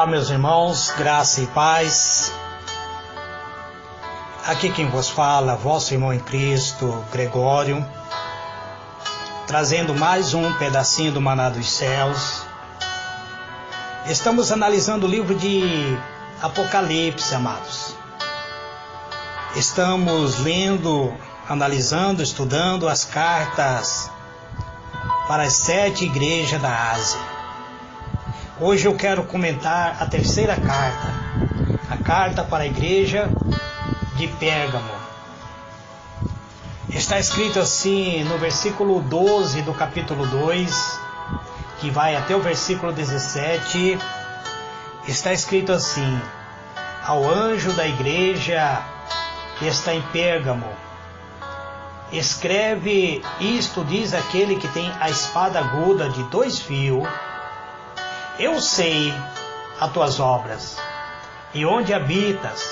Olá, meus irmãos, graça e paz. Aqui quem vos fala, vosso irmão em Cristo, Gregório, trazendo mais um pedacinho do Maná dos Céus. Estamos analisando o livro de Apocalipse, amados. Estamos lendo, analisando, estudando as cartas para as 7 igrejas da Ásia. Hoje eu quero comentar a terceira carta, a carta para a igreja de Pérgamo. Está escrito assim no versículo 12 do capítulo 2, que vai até o versículo 17, está escrito assim: ao anjo da igreja que está em Pérgamo, escreve isto, diz aquele que tem a espada aguda de 2 fios. Eu sei as tuas obras, e onde habitas,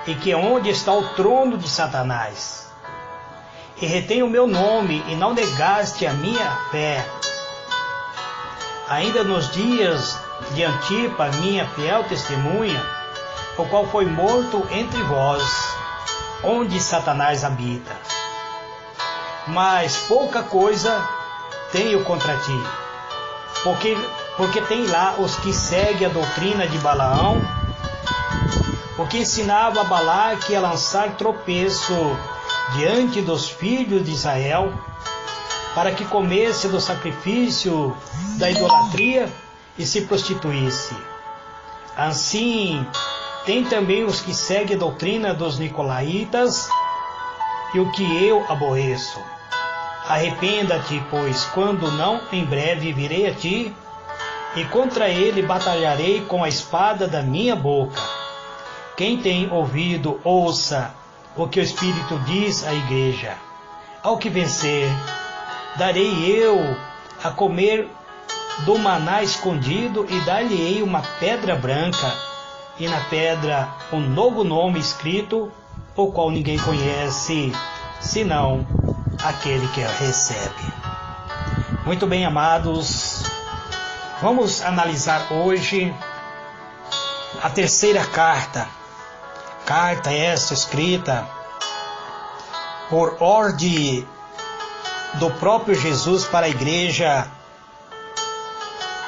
e que onde está o trono de Satanás. E retém o meu nome, e não negaste a minha fé. Ainda nos dias de Antipa, minha fiel testemunha, o qual foi morto entre vós, onde Satanás habita. Mas pouca coisa tenho contra ti, porque tem lá os que seguem a doutrina de Balaão, o que ensinava a Balaque a lançar tropeço diante dos filhos de Israel, para que comesse do sacrifício da idolatria e se prostituísse. Assim, tem também os que seguem a doutrina dos nicolaítas, e o que eu aborreço. Arrependa-te, pois, quando não, em breve virei a ti, e contra ele batalharei com a espada da minha boca. Quem tem ouvido, ouça o que o Espírito diz à igreja. Ao que vencer, darei eu a comer do maná escondido, e dar-lhe-ei uma pedra branca, e na pedra um novo nome escrito, o qual ninguém conhece, senão aquele que a recebe. Muito bem, amados, vamos analisar hoje a terceira carta. Carta esta escrita por ordem do próprio Jesus para a igreja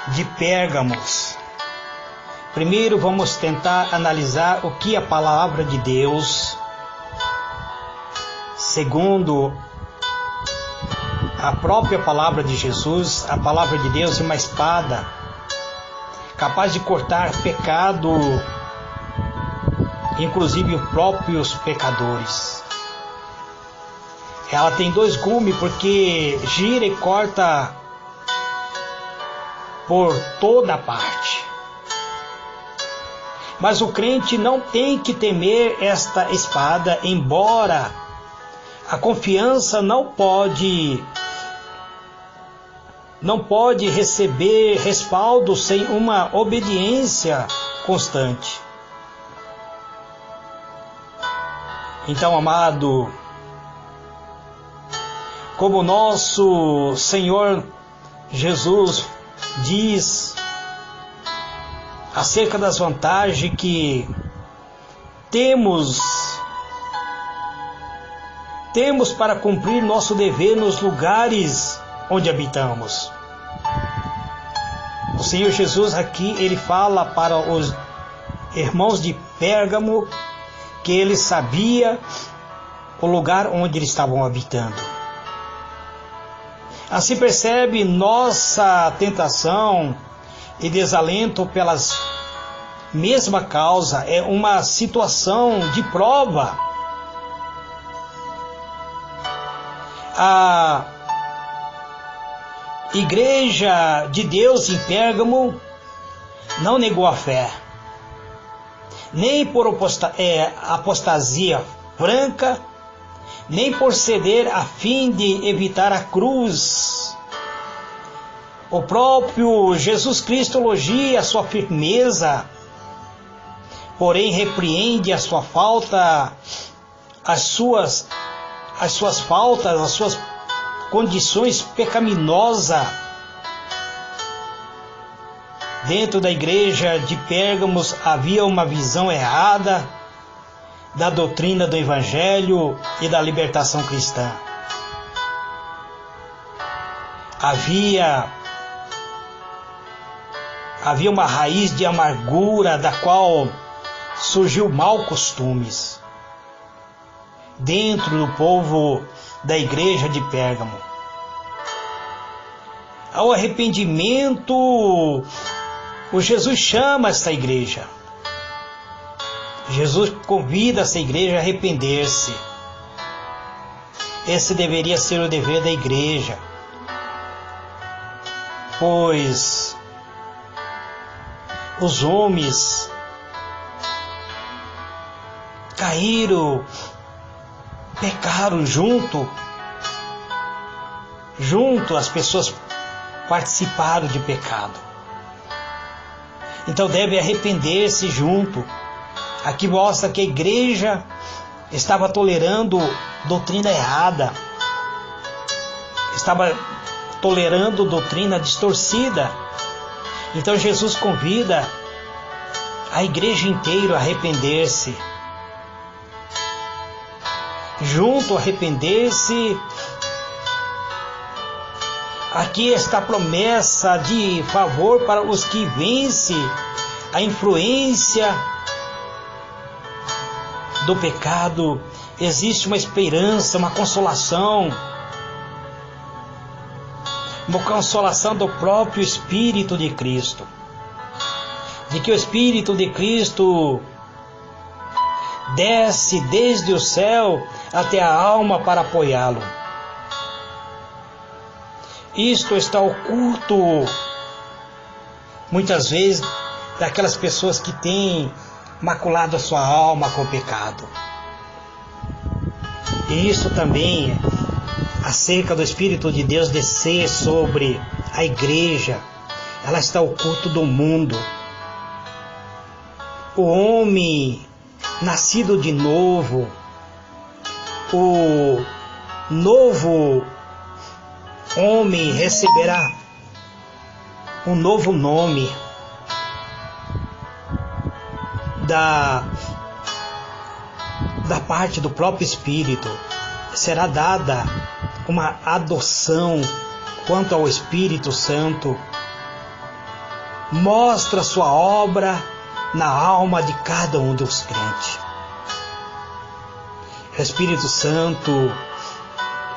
de Pérgamos. Primeiro vamos tentar analisar o que a palavra de Deus, segundo a própria palavra de Jesus. A palavra de Deus é uma espada capaz de cortar pecado, inclusive os próprios pecadores. Ela tem 2 gumes, porque gira e corta por toda parte. Mas o crente não tem que temer esta espada, embora a confiança não pode receber respaldo sem uma obediência constante. Então, amado, como nosso Senhor Jesus diz acerca das vantagens que temos para cumprir nosso dever nos lugares onde habitamos. O Senhor Jesus aqui, ele fala para os irmãos de Pérgamo que ele sabia o lugar onde eles estavam habitando. Assim percebe nossa tentação e desalento pelas mesma causa, é uma situação de prova. A igreja de Deus em Pérgamo não negou a fé, nem por apostasia franca, nem por ceder a fim de evitar a cruz. O próprio Jesus Cristo elogia a sua firmeza, porém repreende a sua falta, as suas faltas, as suas condições pecaminosas. Dentro da igreja de Pérgamos havia uma visão errada da doutrina do Evangelho e da libertação cristã. Havia uma raiz de amargura da qual surgiu maus costumes dentro do povo da igreja de Pérgamo. Ao arrependimento, o Jesus chama esta igreja. Jesus convida essa igreja a arrepender-se. Esse deveria ser o dever da igreja, pois os homens caíram, pecaram junto as pessoas participaram de pecado. Então deve arrepender-se junto. Aqui mostra que a igreja estava tolerando doutrina errada, estava tolerando doutrina distorcida. Então Jesus convida a igreja inteira a arrepender-se. Junto arrepender-se. Aqui está a promessa de favor para os que vencem a influência do pecado. Existe uma esperança, uma consolação do próprio Espírito de Cristo. De que o Espírito de Cristo desce desde o céu até a alma para apoiá-lo. Isto está oculto, muitas vezes, daquelas pessoas que têm maculado a sua alma com o pecado. E isso também acerca do Espírito de Deus descer sobre a igreja. Ela está oculto do mundo. O homem nascido de novo, o novo homem receberá um novo nome da parte do próprio Espírito. Será dada uma adoção quanto ao Espírito Santo. Mostra sua obra na alma de cada um dos crentes. O Espírito Santo,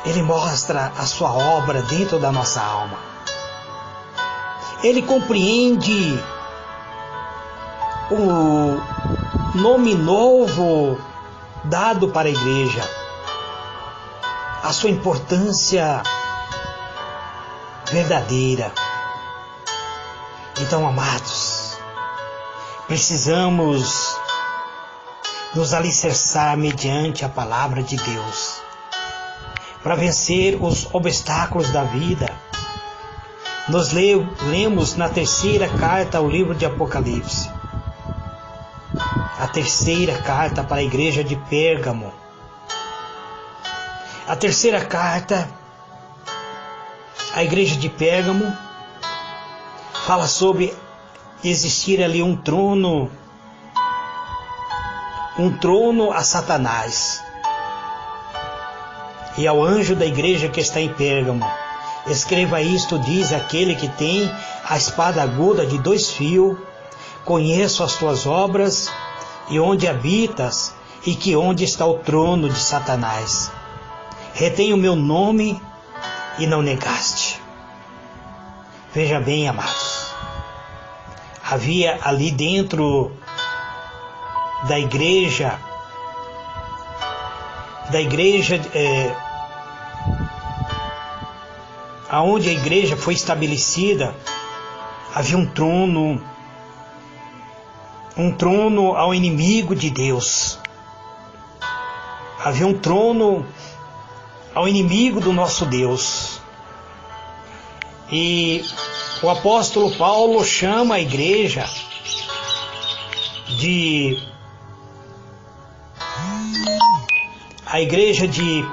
ele mostra a sua obra dentro da nossa alma. Ele compreende o nome novo dado para a igreja, a sua importância verdadeira. Então, amados, precisamos nos alicerçar mediante a palavra de Deus para vencer os obstáculos da vida. Nós lemos na terceira carta ao livro de Apocalipse, a terceira carta para a igreja de Pérgamo. A terceira carta à igreja de Pérgamo fala sobre existir ali um trono a Satanás. E ao anjo da igreja que está em Pérgamo: escreva isto, diz aquele que tem a espada aguda de 2 fios: conheço as tuas obras e onde habitas, e que onde está o trono de Satanás. Retém o meu nome e não negaste. Veja bem, amados, havia ali dentro da igreja aonde a igreja foi estabelecida, havia um trono ao inimigo de Deus. Havia um trono ao inimigo do nosso Deus. E o apóstolo Paulo chama a igreja de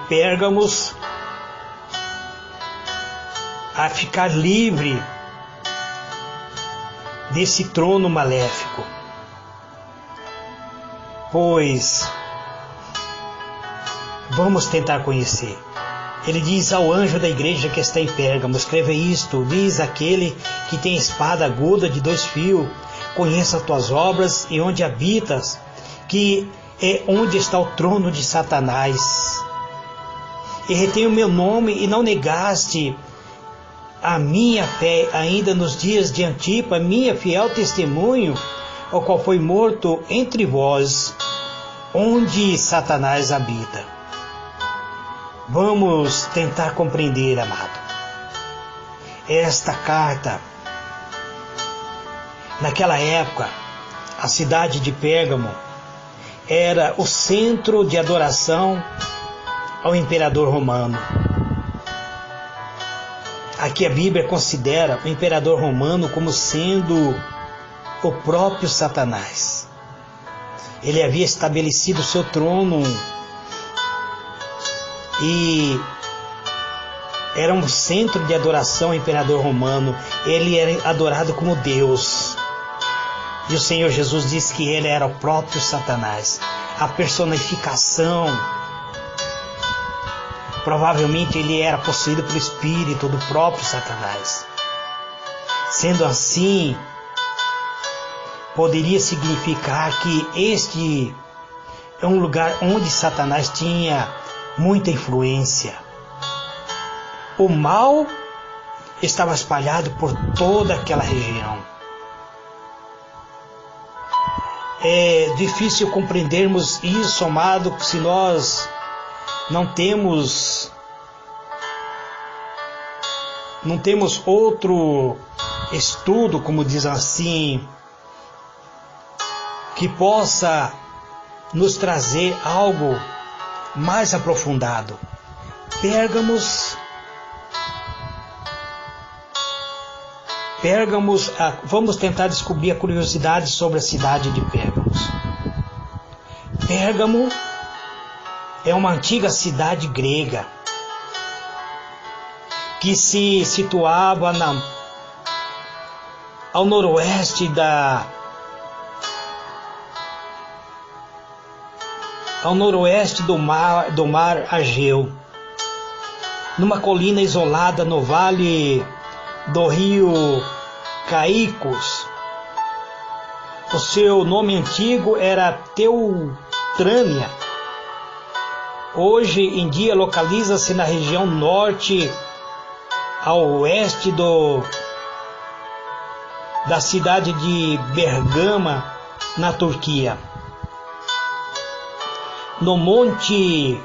Pérgamos a ficar livre desse trono maléfico. Pois vamos tentar conhecer. Ele diz ao anjo da igreja que está em Pérgamo: escreva isto, diz aquele que tem espada aguda de 2 fios, conheça as tuas obras e onde habitas, que é onde está o trono de Satanás. E retém o meu nome e não negaste a minha fé, ainda nos dias de Antipa, minha fiel testemunho, o qual foi morto entre vós, onde Satanás habita. Vamos tentar compreender, amado. Esta carta, naquela época, a cidade de Pérgamo era o centro de adoração ao imperador romano. Aqui a Bíblia considera o imperador romano como sendo o próprio Satanás. Ele havia estabelecido seu trono e era um centro de adoração ao imperador romano. Ele era adorado como Deus. E o Senhor Jesus disse que ele era o próprio Satanás, a personificação. Provavelmente ele era possuído pelo espírito do próprio Satanás. Sendo assim, poderia significar que este é um lugar onde Satanás tinha muita influência. O mal estava espalhado por toda aquela região. É difícil compreendermos isso, amado, se nós não temos outro estudo, como diz assim, que possa nos trazer algo mais aprofundado. Pérgamos, vamos tentar descobrir a curiosidade sobre a cidade de Pérgamos. Pérgamo é uma antiga cidade grega que se situava ao noroeste do mar Egeu, numa colina isolada no vale do rio Caicos. O seu nome antigo era Teutrânia. Hoje em dia localiza-se na região norte ao oeste da cidade de Bergama, na Turquia. No monte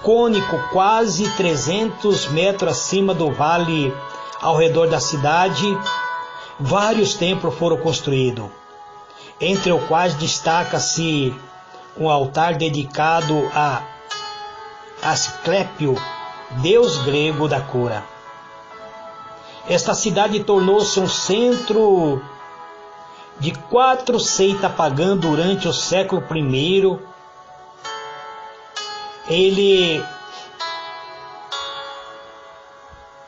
cônico, quase 300 metros acima do vale, ao redor da cidade, vários templos foram construídos, entre os quais destaca-se um altar dedicado a Asclépio, deus grego da cura. Esta cidade tornou-se um centro de 4 seitas pagãs durante o século I. Ele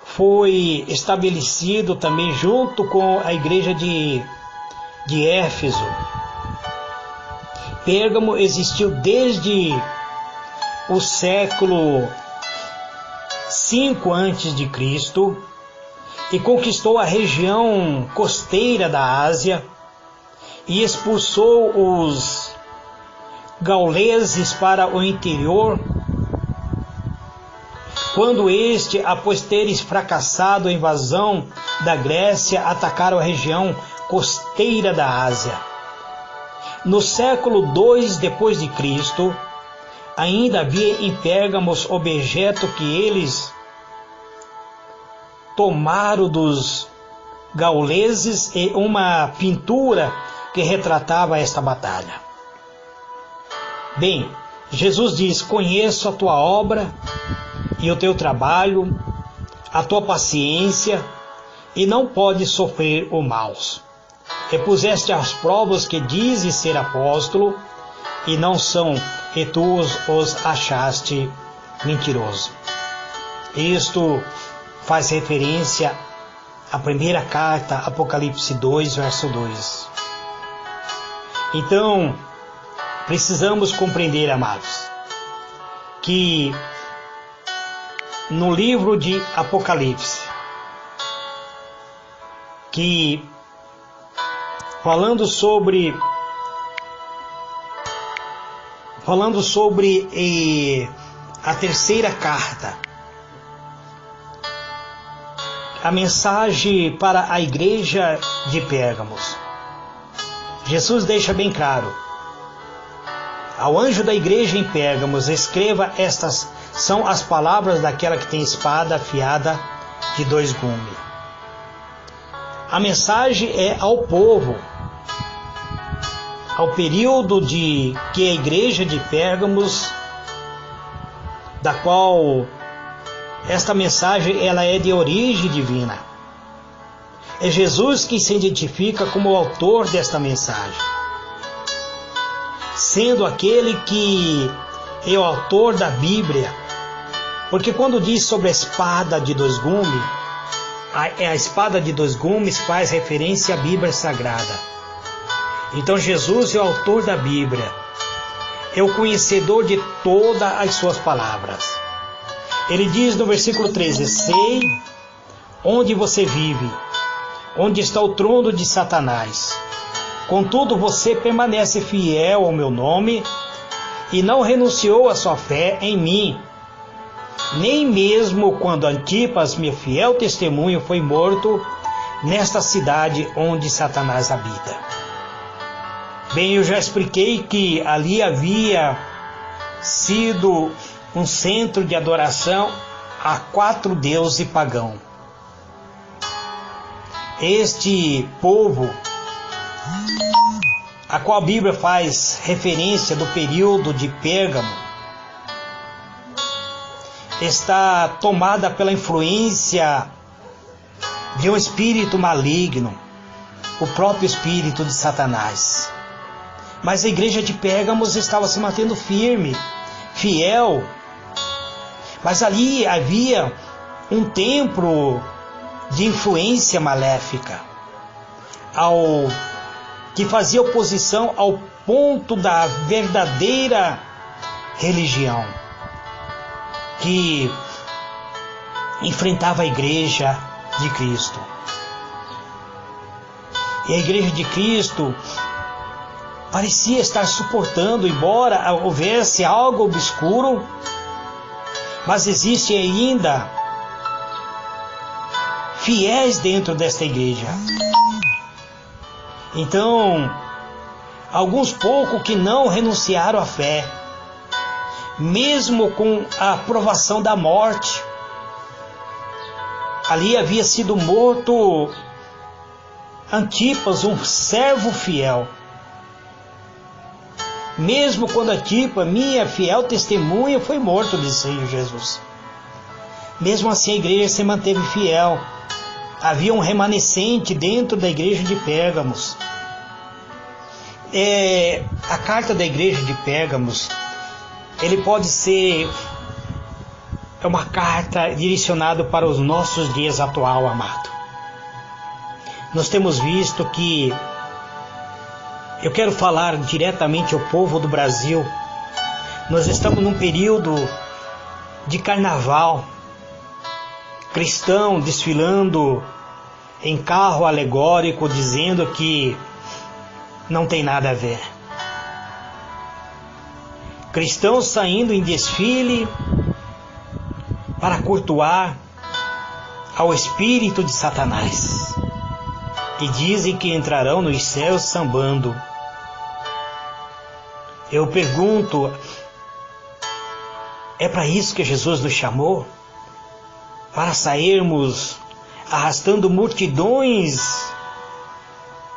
foi estabelecido também junto com a igreja de Éfeso. Pérgamo existiu desde o século V a.C. e conquistou a região costeira da Ásia e expulsou os gauleses para o interior, quando este, após terem fracassado a invasão da Grécia, atacaram a região costeira da Ásia. No século II d.C., ainda havia em Pérgamo objeto que eles tomaram dos gauleses e uma pintura que retratava esta batalha. Bem, Jesus diz: conheço a tua obra e o teu trabalho, a tua paciência, e não podes sofrer o mal. Repuseste as provas que dizes ser apóstolo, e não são, e tu os achaste mentiroso. Isto faz referência a primeira carta, Apocalipse 2, verso 2. Então, precisamos compreender, amados, que no livro de Apocalipse, que falando sobre a terceira carta, a mensagem para a igreja de Pérgamos, Jesus deixa bem claro: ao anjo da igreja em Pérgamos, escreva: estas são as palavras daquela que tem espada afiada de 2 gumes. A mensagem é ao povo, ao período de que a igreja de Pérgamos, da qual esta mensagem ela é de origem divina. É Jesus que se identifica como o autor desta mensagem, sendo aquele que é o autor da Bíblia. Porque quando diz sobre a espada de 2 gumes, a espada de 2 gumes faz referência à Bíblia Sagrada. Então Jesus é o autor da Bíblia, é o conhecedor de todas as suas palavras. Ele diz no versículo 13: sei onde você vive, onde está o trono de Satanás. Contudo, você permanece fiel ao meu nome e não renunciou à sua fé em mim, nem mesmo quando Antipas, meu fiel testemunho, foi morto nesta cidade onde Satanás habita. Bem, eu já expliquei que ali havia sido um centro de adoração a 4 deuses pagãos. Este povo, a qual a Bíblia faz referência do período de Pérgamo, está tomada pela influência de um espírito maligno, o próprio espírito de Satanás. Mas a igreja de Pérgamos estava se mantendo firme, fiel. Mas ali havia um templo de influência maléfica, que fazia oposição ao ponto da verdadeira religião, que enfrentava a igreja de Cristo. E a igreja de Cristo parecia estar suportando, embora houvesse algo obscuro, mas existe ainda fiéis dentro desta igreja. Então, alguns poucos que não renunciaram à fé, mesmo com a provação da morte. Ali havia sido morto Antipas, um servo fiel. Mesmo quando Antipas, minha fiel testemunha, foi morto, disse Jesus. Mesmo assim a igreja se manteve fiel. Havia um remanescente dentro da igreja de Pérgamos. A carta da igreja de Pérgamos, ele pode ser uma carta direcionada para os nossos dias atual, amado. Nós temos visto que, eu quero falar diretamente ao povo do Brasil, nós estamos num período de carnaval, cristão desfilando em carro alegórico, dizendo que não tem nada a ver. Cristãos saindo em desfile para cultuar ao espírito de Satanás, que dizem que entrarão nos céus sambando. Eu pergunto, é para isso que Jesus nos chamou? Para sairmos arrastando multidões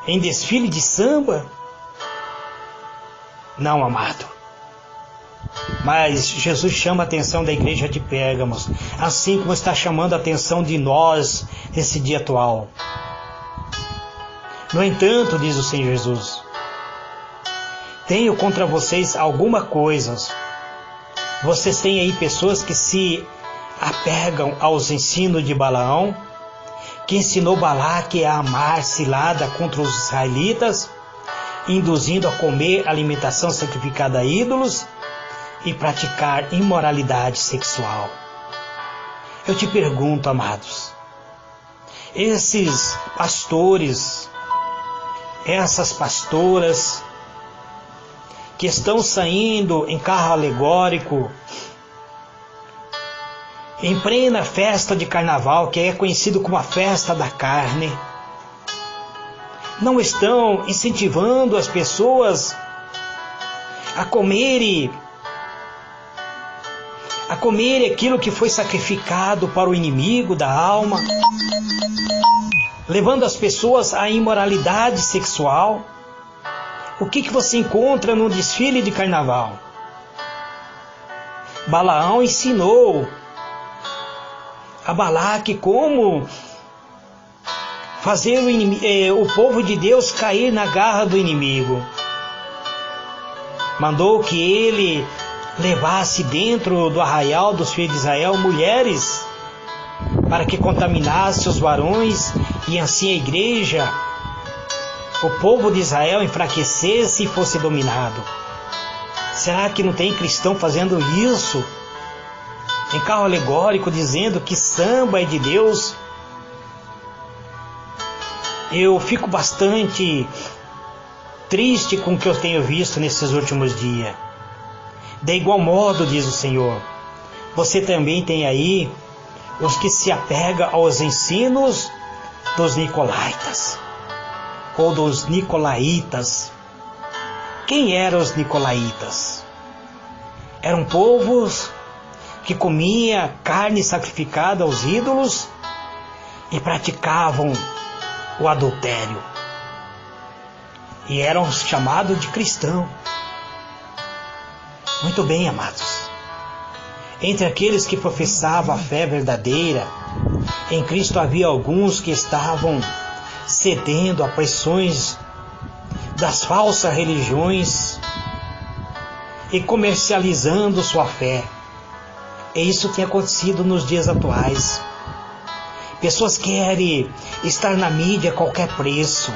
em desfile de samba? Não, amado. Mas Jesus chama a atenção da igreja de Pérgamos, assim como está chamando a atenção de nós nesse dia atual. No entanto, diz o Senhor Jesus, tenho contra vocês alguma coisa. Vocês têm aí pessoas que se apegam aos ensinos de Balaão, que ensinou Balaque a amar cilada contra os israelitas, induzindo a comer alimentação sacrificada a ídolos e praticar imoralidade sexual. Eu te pergunto, amados, esses pastores, essas pastoras que estão saindo em carro alegórico, em plena festa de carnaval, que é conhecido como a festa da carne, não estão incentivando as pessoas a comerem aquilo que foi sacrificado para o inimigo da alma, levando as pessoas à imoralidade sexual. O que você encontra no desfile de carnaval? Balaão ensinou a Balaque como fazer o povo de Deus cair na garra do inimigo. Mandou que ele levasse dentro do arraial dos filhos de Israel mulheres para que contaminasse os varões e assim a igreja, o povo de Israel, enfraquecesse e fosse dominado. Será que não tem cristão fazendo isso? Em carro alegórico, dizendo que samba é de Deus? Eu fico bastante triste com o que eu tenho visto nesses últimos dias. De igual modo, diz o Senhor, você também tem aí os que se apegam aos ensinos dos nicolaítas, ou dos nicolaítas. Quem eram os nicolaítas? Eram povos que comia carne sacrificada aos ídolos e praticavam o adultério. E eram chamados de cristão. Muito bem, amados. Entre aqueles que professavam a fé verdadeira, em Cristo havia alguns que estavam cedendo a pressões das falsas religiões e comercializando sua fé. E isso tem acontecido nos dias atuais. Pessoas querem estar na mídia a qualquer preço.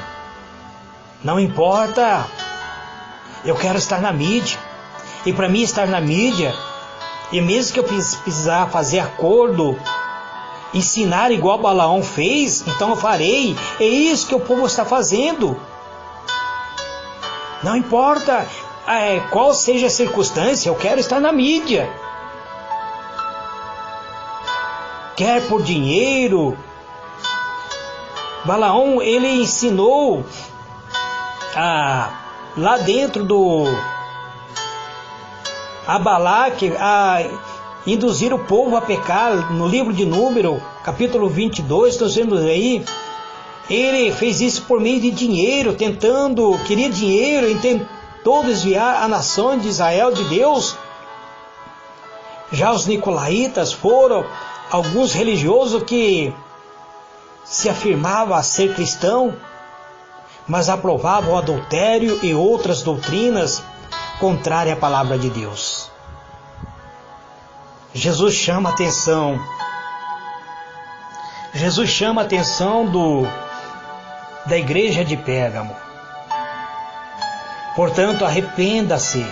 Não importa, eu quero estar na mídia. E para mim estar na mídia, e mesmo que eu precisar fazer acordo, ensinar igual Balaão fez, então eu farei. É isso que o povo está fazendo. Não importa qual seja a circunstância, eu quero estar na mídia. Quer por dinheiro. Balaão, ele ensinou lá dentro a Balaque a induzir o povo a pecar. No livro de Número, capítulo 22, nós vemos aí, ele fez isso por meio de dinheiro, queria dinheiro e tentou desviar a nação de Israel de Deus. Já os nicolaítas foram alguns religiosos que se afirmavam ser cristão, mas aprovavam o adultério e outras doutrinas contrárias à palavra de Deus. Jesus chama a atenção. Jesus chama a atenção da igreja de Pérgamo. Portanto, arrependa-se,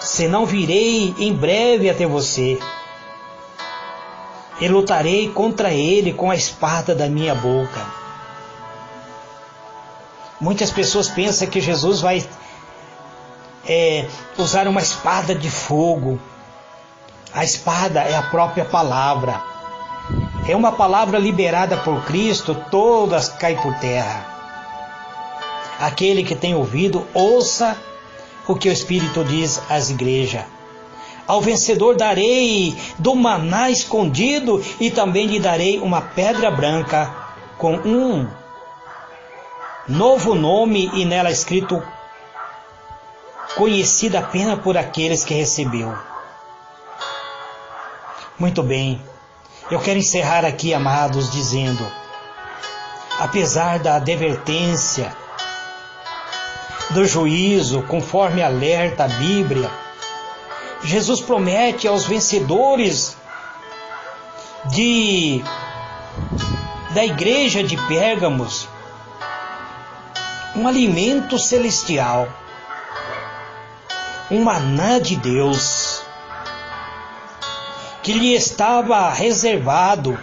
senão virei em breve até você e lutarei contra ele com a espada da minha boca. Muitas pessoas pensam que Jesus vai usar uma espada de fogo. A espada é a própria palavra. É uma palavra liberada por Cristo, todas caem por terra. Aquele que tem ouvido, ouça o que o Espírito diz às igrejas. Ao vencedor darei do maná escondido e também lhe darei uma pedra branca com um novo nome e nela escrito, conhecida apenas por aqueles que recebeu. Muito bem, eu quero encerrar aqui, amados, dizendo, apesar da advertência, do juízo, conforme alerta a Bíblia, Jesus promete aos vencedores de da igreja de Pérgamos um alimento celestial, um maná de Deus, que lhe estava reservado,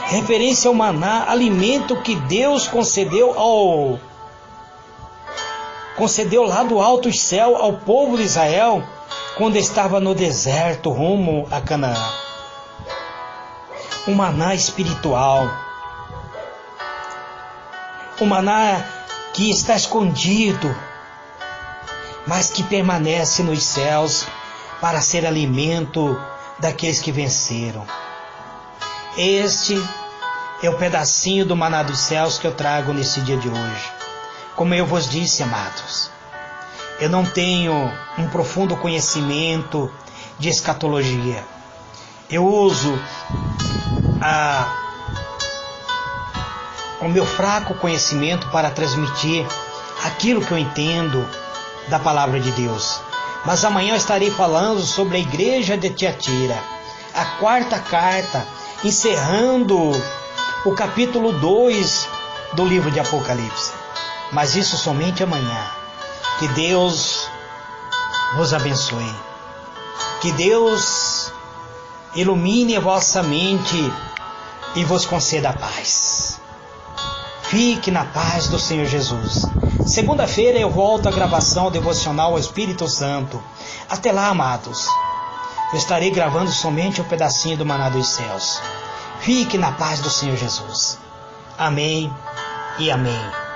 referência ao maná, alimento que Deus concedeu lá do alto céu ao povo de Israel, quando estava no deserto rumo a Canaã. Um maná espiritual, um maná que está escondido, mas que permanece nos céus para ser alimento daqueles que venceram. Este é o pedacinho do maná dos céus que eu trago nesse dia de hoje. Como eu vos disse, amados, eu não tenho um profundo conhecimento de escatologia. Eu uso o meu fraco conhecimento para transmitir aquilo que eu entendo da palavra de Deus. Mas amanhã eu estarei falando sobre a igreja de Tiatira, a quarta carta, encerrando o capítulo 2 do livro de Apocalipse. Mas isso somente amanhã. Que Deus vos abençoe. Que Deus ilumine a vossa mente e vos conceda a paz. Fique na paz do Senhor Jesus. Segunda-feira eu volto à gravação devocional ao Espírito Santo. Até lá, amados. Eu estarei gravando somente um pedacinho do maná dos céus. Fique na paz do Senhor Jesus. Amém e amém.